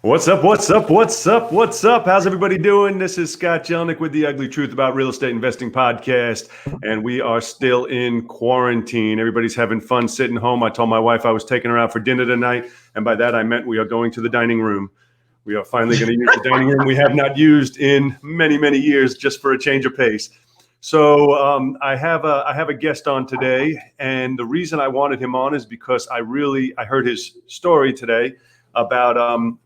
What's up? What's up? What's up? What's up? How's everybody doing? This is Scott Jelinek with the Ugly Truth About Real Estate Investing podcast, and we are still in quarantine. Everybody's having fun sitting home. I told my wife I was taking her out for dinner tonight, and by that I meant we are going to the dining room. We are finally going to use the dining room we have not used in many, many years, just for a change of pace. So I have a guest on today, and the reason I wanted him on is because I heard his story today about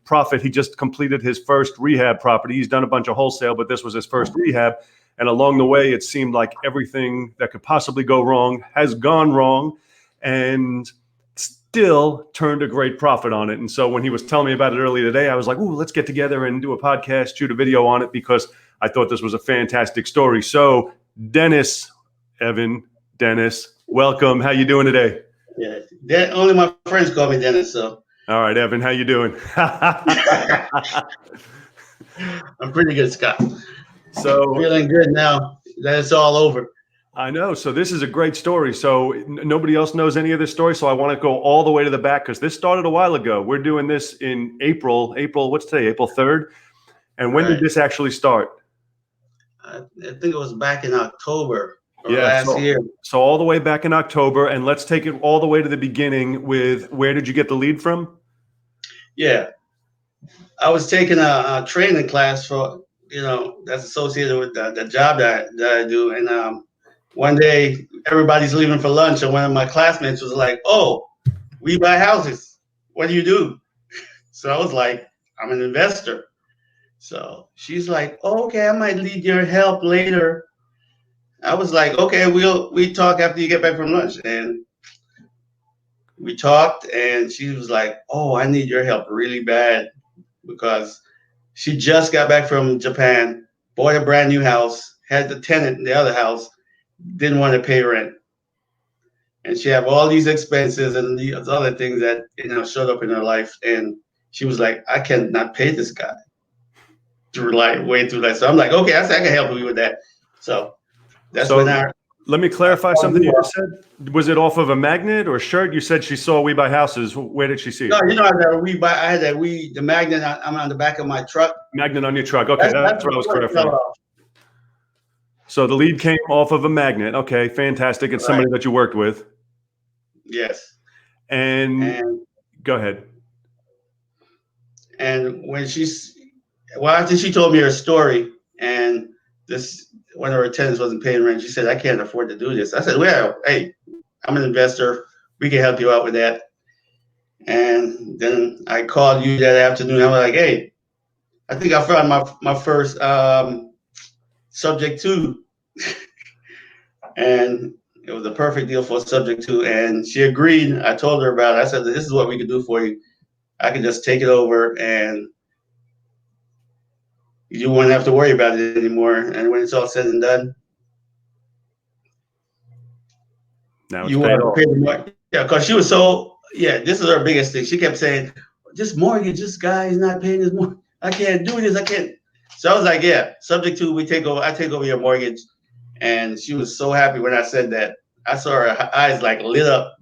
profit. He just completed his first rehab property. He's done a bunch of wholesale, but this was his first rehab. And along the way, it seemed like everything that could possibly go wrong has gone wrong, and still turned a great profit on it. And so when he was telling me about it earlier today, I was like, ooh, let's get together and do a podcast, shoot a video on it, because I thought this was a fantastic story. So Dennis, welcome. How you doing today? Yeah, only my friends call me Dennis, so. All right, Evan, how you doing? I'm pretty good, Scott. So feeling good now that it's all over. I know. So this is a great story. So nobody else knows any of this story. So I want to go all the way to the back, because this started a while ago. We're doing this in April. What's today? April 3rd. And when did this actually start? I think it was back in October last year. So all the way back in October. And let's take it all the way to the beginning with, where did you get the lead from? Yeah. I was taking a training class for, that's associated with the job that I do. And one day everybody's leaving for lunch, and one of my classmates was like, "Oh, we buy houses. What do you do?" So I was like, "I'm an investor." So she's like, "Oh, okay, I might need your help later." I was like, "Okay, we talk after you get back from lunch." And we talked, and she was like, "Oh, I need your help really bad," because she just got back from Japan, bought a brand new house, had the tenant in the other house, didn't want to pay rent. And she had all these expenses and these other things that, showed up in her life. And she was like, "I cannot pay this guy to way through that." So I'm like, "Okay, I can help you with that." So that's when let me clarify something you just said. Was it off of a magnet or shirt? You said she saw We Buy Houses. Where did she see it? No, I had the magnet. I'm on the back of my truck. Magnet on your truck. Okay, that's what I was clarifying. So the lead came off of a magnet. Okay, fantastic. It's somebody that you worked with. Yes. And go ahead. And after she told me her story, and one of her tenants wasn't paying rent, she said, "I can't afford to do this." I said, "Well, hey, I'm an investor. We can help you out with that." And then I called you that afternoon. I was like, "Hey, I think I found my first subject to," and it was a perfect deal for subject to. And she agreed. I told her about it. I said, "This is what we could do for you. I can just take it over, and you won't have to worry about it anymore. And when it's all said and done, now you won't have to pay the mortgage." Yeah, because she was this is her biggest thing. She kept saying, "This mortgage, this guy is not paying his mortgage. I can't do this. I can't." So I was like, "Yeah, subject to, I take over your mortgage." And she was so happy when I said that. I saw her eyes like lit up.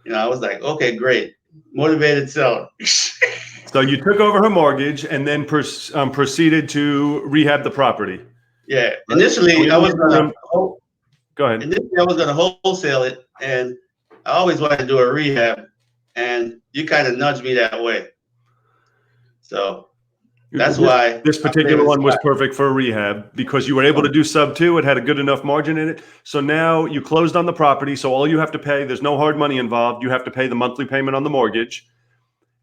I was like, "Okay, great. Motivated seller." So you took over her mortgage and then proceeded to rehab the property. Yeah. Initially, I was going to go ahead. Initially, I was going to wholesale it, and I always wanted to do a rehab, and you kind of nudged me that way. So that's why this particular one was perfect for a rehab, because you were able to do sub 2. It had a good enough margin in it. So now you closed on the property. So all you have to pay, there's no hard money involved. You have to pay the monthly payment on the mortgage.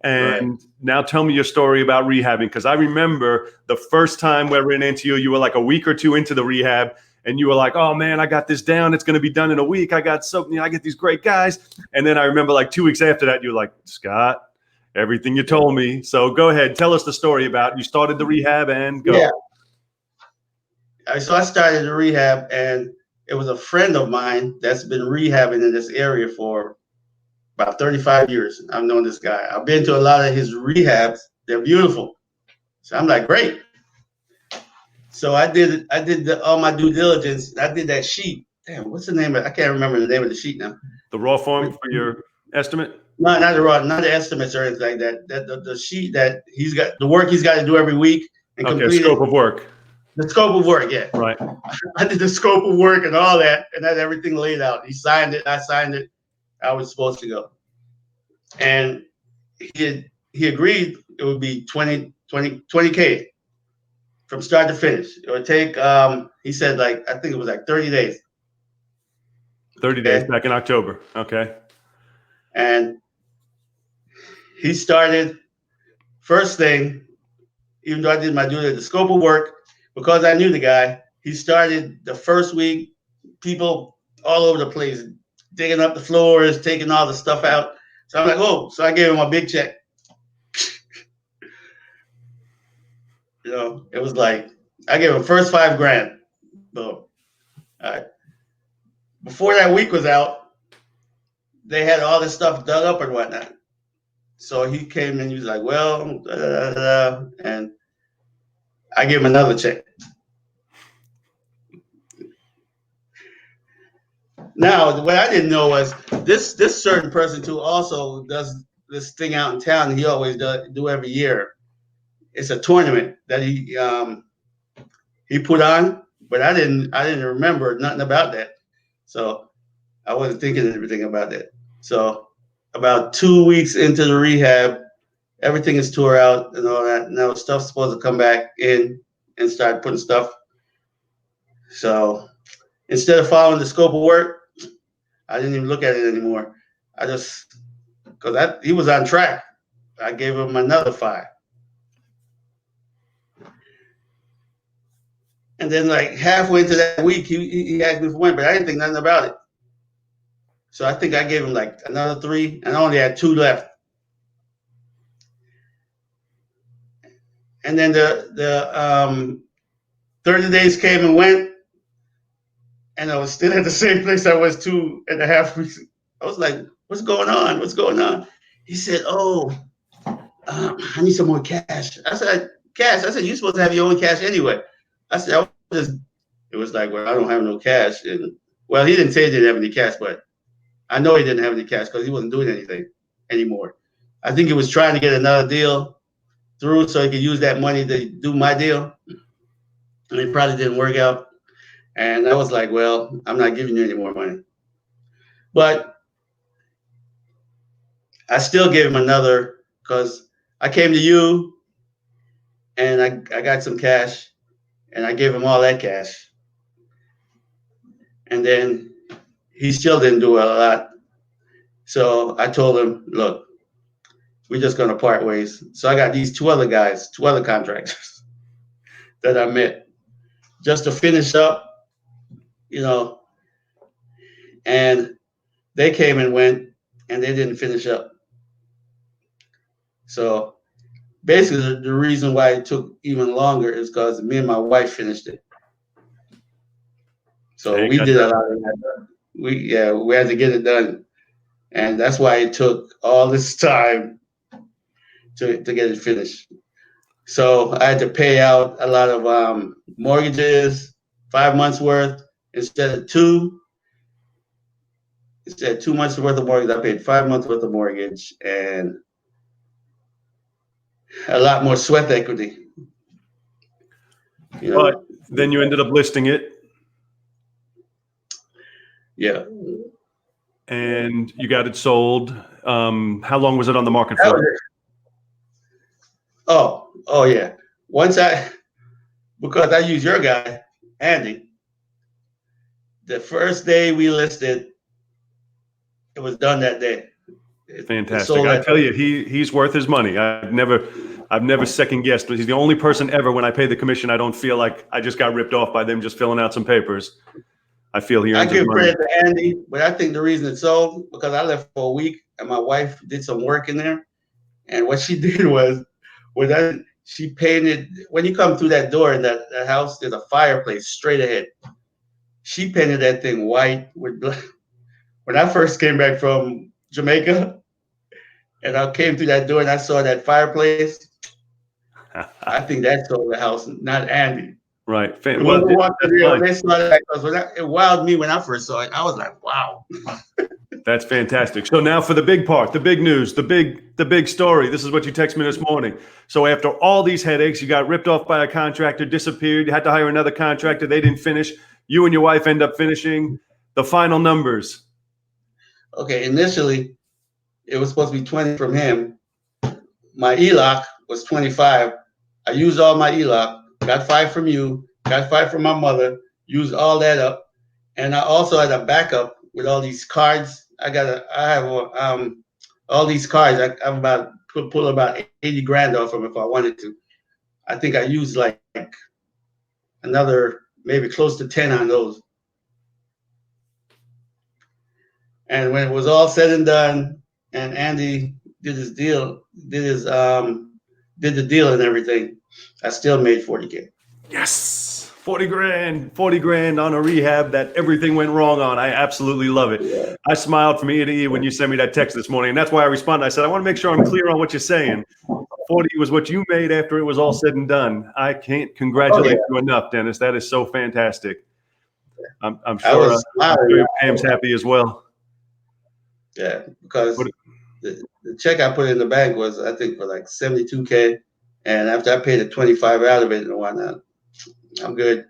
And now tell me your story about rehabbing, because I remember the first time we ran into you, you were like a week or two into the rehab, and you were like, "Oh man, I got this down. It's going to be done in a week. I get these great guys." And then I remember like 2 weeks after that, you were like, "Scott, everything you told me." So go ahead, tell us the story about you started the rehab and go. Yeah. So I started the rehab, and it was a friend of mine that's been rehabbing in this area for about 35 years. I've known this guy. I've been to a lot of his rehabs. They're beautiful. So I'm like, great. So I did all my due diligence. I did that sheet. Damn, what's the name of it? I can't remember the name of the sheet now. The raw form for your estimate? not the raw, not the estimates or anything like that. That the sheet that he's got, the work he's got to do every week and Okay, complete it. scope of work. The scope of work, yeah. Right. I did the scope of work and all that, and had everything laid out. He signed it. I signed it. I was supposed to go, and he agreed it would be 20K from start to finish. It would take he said like I think it was like 30 days. 30 days back in October. Okay. And he started first thing, even though I did my duty, the scope of work, because I knew the guy, he started the first week, people all over the place, digging up the floors, taking all the stuff out. So I'm like, oh, so I gave him a big check. It was like, I gave him first $5,000. Boom. All right. Before that week was out, they had all this stuff dug up and whatnot. So he came and he was like, well, and I gave him another check. Now, what I didn't know was this certain person too also does this thing out in town. He always do every year. It's a tournament that he put on, but I didn't remember nothing about that. So I wasn't thinking anything about that. So about 2 weeks into the rehab, everything is tore out and all that. Now stuff's supposed to come back in and start putting stuff. So instead of following the scope of work, I didn't even look at it anymore. I just, because he was on track. I gave him another 5. And then like halfway into that week, he asked me for one, but I didn't think nothing about it. So I think I gave him like another 3, and I only had 2 left. And then the 30 days came and went, and I was still at the same place I was 2.5 weeks. I was like, what's going on? What's going on? He said, oh, I need some more cash. I said, cash? I said, you're supposed to have your own cash anyway. I said, it was like, well, I don't have no cash. And well, he didn't say he didn't have any cash, but I know he didn't have any cash because he wasn't doing anything anymore. I think he was trying to get another deal through so he could use that money to do my deal. And it probably didn't work out. And I was like, well, I'm not giving you any more money. But I still gave him another because I came to you and I got some cash and I gave him all that cash. And then he still didn't do a lot. So I told him, look, we're just going to part ways. So I got these 2 other guys, 2 other contractors that I met just to finish up, and they came and went and they didn't finish up. So basically the reason why it took even longer is because me and my wife finished it. So we did a lot of that. We had to get it done. And that's why it took all this time to get it finished. So I had to pay out a lot of mortgages, 5 months worth instead of 2. Instead of 2 months worth of mortgage, I paid 5 months worth of mortgage and a lot more sweat equity. But then you ended up listing it. Yeah. And you got it sold. How long was it on the market for? Oh yeah. Because I use your guy, Andy, the first day we listed, it was done that day. Fantastic. I tell you, he's worth his money. I've never second guessed, but he's the only person ever when I pay the commission, I don't feel like I just got ripped off by them just filling out some papers. I feel he earns his money. I give credit to Andy, but I think the reason it's sold because I left for a week and my wife did some work in there. And what she did was she painted, when you come through that door in that house, there's a fireplace straight ahead. She painted that thing white with black. When I first came back from Jamaica and I came through that door and I saw that fireplace, I think that sold the house, not Andy. Right. It wowed me when I first saw it. I was like, wow. That's fantastic. So now for the big part, the big news, the big story. This is what you texted me this morning. So after all these headaches, you got ripped off by a contractor, disappeared. You had to hire another contractor. They didn't finish. You and your wife end up finishing. The final numbers. Okay, initially it was supposed to be 20 from him. My ELOC was 25. I used all my ELOC, got 5 from you, got 5 from my mother, used all that up. And I also had a backup with all these cards. I have all these cards. I'm about pull about 80 grand off them if I wanted to. I think I used like another maybe close to 10 on those. And when it was all said and done, and Andy did the deal and everything, I still made 40K. Yes, 40 grand on a rehab that everything went wrong on. I absolutely love it. Yeah. I smiled from ear to ear when you sent me that text this morning, and that's why I responded. I said, I want to make sure I'm clear on what you're saying. 40 was what you made after it was all said and done. I can't congratulate you enough, Dennis. That is so fantastic. I'm sure Pam's happy as well. Yeah, because the check I put in the bank was, I think, for like 72K, and after I paid the 25 out of it and whatnot, I'm good.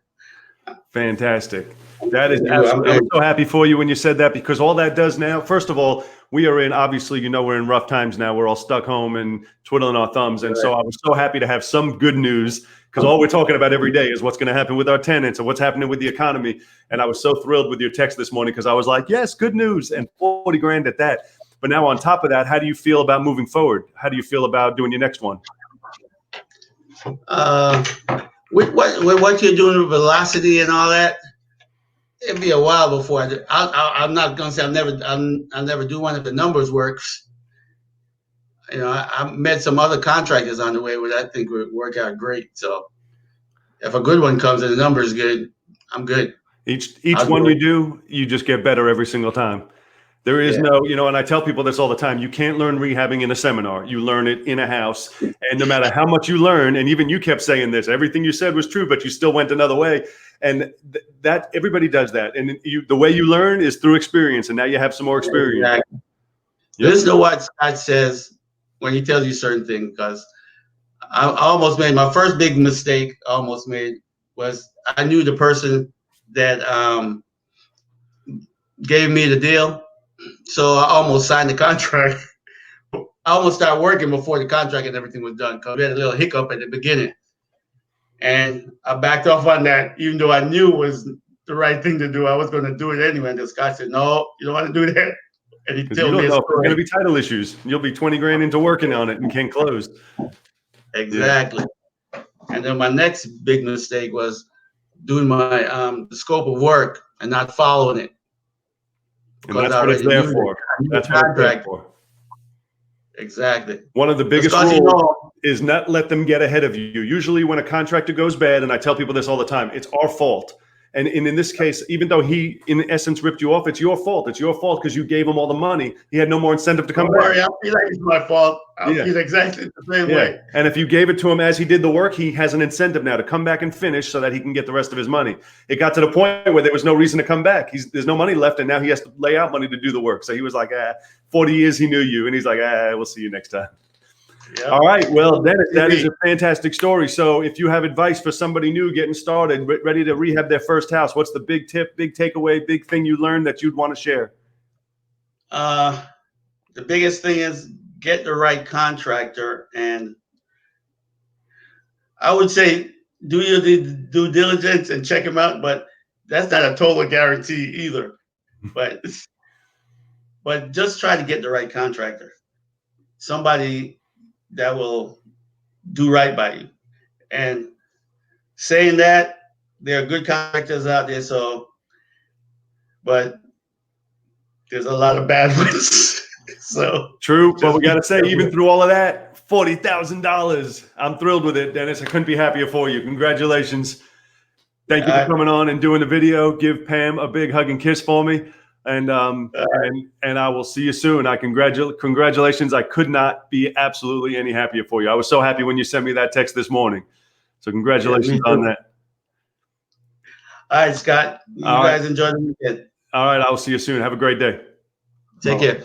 Fantastic. That is absolutely. I'm so happy for you when you said that, because all that does now, first of all, we are in, obviously, we're in rough times now. We're all stuck home and twiddling our thumbs. And so I was so happy to have some good news, because all we're talking about every day is what's going to happen with our tenants and what's happening with the economy. And I was so thrilled with your text this morning, because I was like, yes, good news, and 40 grand at that. But now on top of that, how do you feel about moving forward? How do you feel about doing your next one? With what you're doing with velocity and all that, it'd be a while before I do. I'm not gonna say I'll never do one if the numbers works. I met some other contractors on the way where I think would work out great. So if a good one comes and the numbers good, I'm good. Each one you do, you just get better every single time. There is no, and I tell people this all the time, you can't learn rehabbing in a seminar. You learn it in a house. And no matter how much you learn, and even you kept saying this, everything you said was true, but you still went another way. And that everybody does that. And the way you learn is through experience. And now you have some more experience. Exactly. Yep. Listen to what Scott says when he tells you certain things, because I almost made my first big mistake. Was I knew the person that gave me the deal. So I almost signed the contract. I almost started working before the contract and everything was done, because we had a little hiccup at the beginning. And I backed off on that, even though I knew it was the right thing to do. I was going to do it anyway. And the Scott said, no, you don't want to do that. And he told me, there's going to be title issues. You'll be 20 grand into working on it and can't close. Exactly. Yeah. And then my next big mistake was doing my the scope of work and not following it. And that's what it's there for. That's what it's there for. Exactly. One of the biggest rules is not let them get ahead of you. Usually when a contractor goes bad, and I tell people this all the time, it's our fault. And in this case, even though he, in essence, ripped you off, it's your fault. It's your fault because you gave him all the money. He had no more incentive to come back. I feel like it's my fault. I feel exactly the same way. And if you gave it to him as he did the work, he has an incentive now to come back and finish so that he can get the rest of his money. It got to the point where there was no reason to come back. There's no money left, and now he has to lay out money to do the work. So he was like, 40 years he knew you. And he's like, we'll see you next time. Yep. All right. Well, Dennis, that is a fantastic story. So if you have advice for somebody new getting started, ready to rehab their first house, what's the big tip, big takeaway, big thing you learned that you'd want to share? The biggest thing is get the right contractor. And I would say do your due diligence and check them out, but that's not a total guarantee either. But just try to get the right contractor. Somebody that will do right by you. And saying that, there are good contractors out there, but there's a lot of bad ones. So true, but we got to say, even through all of that, $40,000. I'm thrilled with it, Dennis. I couldn't be happier for you. Congratulations. Thank you for coming on and doing the video. Give Pam a big hug and kiss for me. And I will see you soon. Congratulations. I could not be absolutely any happier for you. I was so happy when you sent me that text this morning. So congratulations on that. All right, Scott. You guys enjoy the weekend. All right. I will see you soon. Have a great day. Take care.